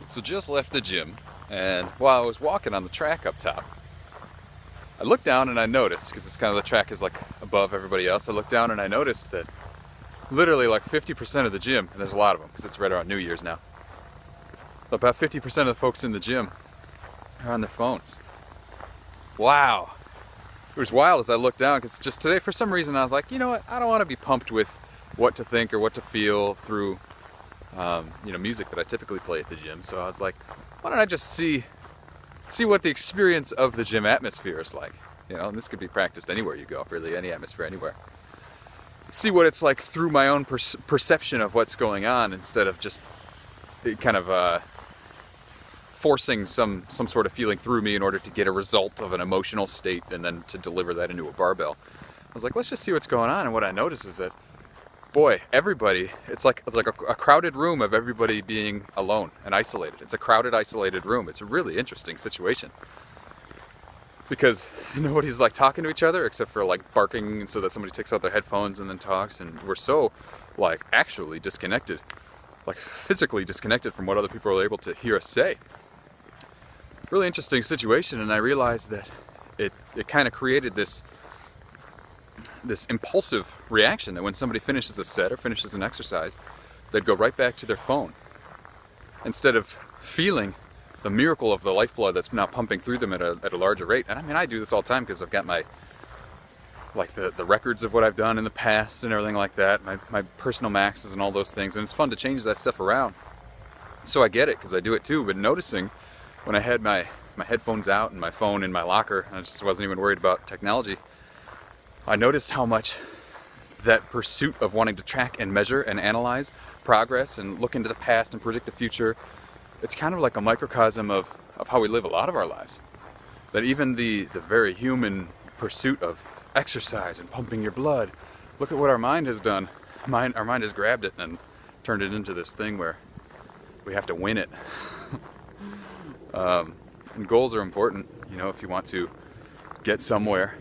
So just left the gym, and while I was walking on the track up top, I looked down and I noticed, because it's kind of the track is like above everybody else, I looked down and I noticed that literally like 50% of the gym, and there's a lot of them because it's right around New Year's now, about 50% of the folks in the gym are on their phones. Wow. It was wild as I looked down, because just today for some reason I was like, you know what, I don't want to be pumped with what to think or what to feel through music that I typically play at the gym. So I was like, why don't I just see what the experience of the gym atmosphere is like? And this could be practiced anywhere you go, really, any atmosphere anywhere. See what it's like through my own perception of what's going on, instead of just kind of forcing some sort of feeling through me in order to get a result of an emotional state and then to deliver that into a barbell. I was like, let's just see what's going on. And what I noticed is that, boy, everybody, it's like a crowded room of everybody being alone and isolated. It's a crowded, isolated room. It's a really interesting situation, because nobody's like talking to each other except for like barking so that somebody takes out their headphones and then talks, and we're so like actually disconnected, like physically disconnected from what other people are able to hear us say. Really interesting situation. And I realized that it kind of created this impulsive reaction, that when somebody finishes a set or finishes an exercise, they'd go right back to their phone instead of feeling the miracle of the lifeblood that's now pumping through them at a larger rate. And I mean, I do this all the time because I've got my the records of what I've done in the past and everything like that, my personal maxes and all those things, and it's fun to change that stuff around. So I get it, because I do it too. But noticing when I had my headphones out and my phone in my locker, and I just wasn't even worried about technology, I noticed how much that pursuit of wanting to track and measure and analyze progress and look into the past and predict the future, it's kind of like a microcosm of how we live a lot of our lives. That even the very human pursuit of exercise and pumping your blood, look at what our mind has done. Our mind has grabbed it and turned it into this thing where we have to win it. And goals are important, if you want to get somewhere.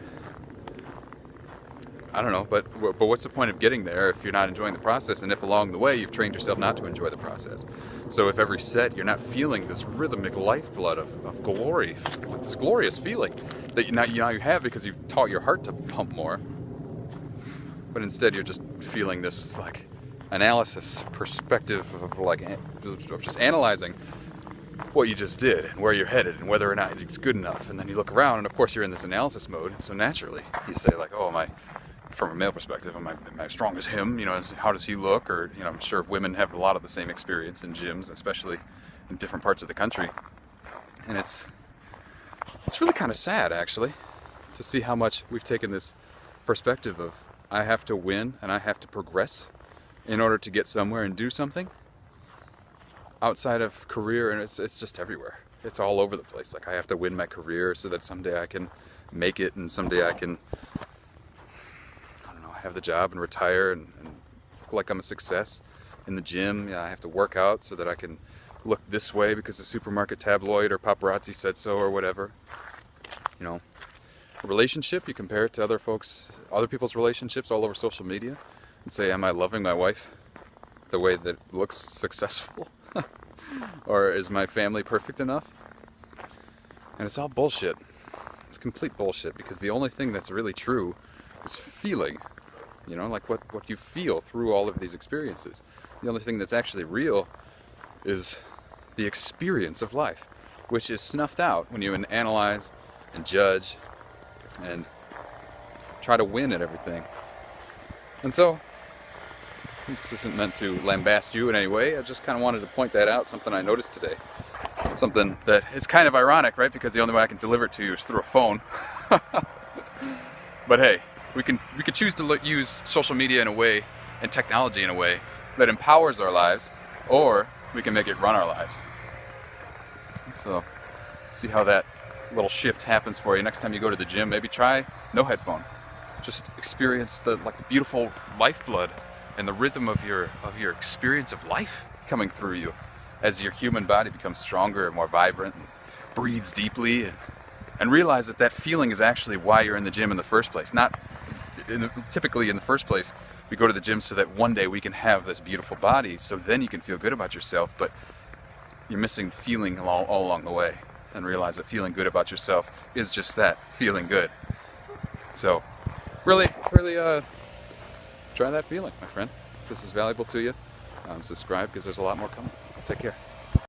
I don't know, but what's the point of getting there if you're not enjoying the process, and if along the way you've trained yourself not to enjoy the process? So if every set you're not feeling this rhythmic lifeblood of glory, this glorious feeling that now you have because you've taught your heart to pump more, but instead you're just feeling this like analysis perspective of just analyzing what you just did and where you're headed and whether or not it's good enough, and then you look around and of course you're in this analysis mode, and so naturally you say like, oh, from a male perspective, am I strong as him? How does he look? Or, I'm sure women have a lot of the same experience in gyms, especially in different parts of the country. And it's really kind of sad, actually, to see how much we've taken this perspective of I have to win and I have to progress in order to get somewhere and do something outside of career. And it's just everywhere. It's all over the place. Like, I have to win my career so that someday I can make it, and someday I can have the job and retire and look like I'm a success in the gym. I have to work out so that I can look this way because the supermarket tabloid or paparazzi said so, or whatever. A relationship, you compare it to other people's relationships all over social media and say, am I loving my wife the way that looks successful? Or is my family perfect enough? And it's all bullshit. It's complete bullshit, because the only thing that's really true is feeling. Like what you feel through all of these experiences. The only thing that's actually real is the experience of life, which is snuffed out when you analyze and judge and try to win at everything. And so, this isn't meant to lambast you in any way. I just kind of wanted to point that out, something I noticed today. Something that is kind of ironic, right? Because the only way I can deliver it to you is through a phone. But hey, we could choose to use social media in a way, and technology in a way, that empowers our lives, or we can make it run our lives. So, see how that little shift happens for you. Next time you go to the gym, maybe try no headphone. Just experience the beautiful lifeblood and the rhythm of your experience of life coming through you as your human body becomes stronger and more vibrant and breathes deeply, and realize that feeling is actually why you're in the gym in the first place. Typically in the first place, we go to the gym so that one day we can have this beautiful body, so then you can feel good about yourself. But you're missing feeling all along the way, and realize that feeling good about yourself is just that, feeling good. So really try that feeling, my friend. If this is valuable to you, subscribe, because there's a lot more coming. Take care.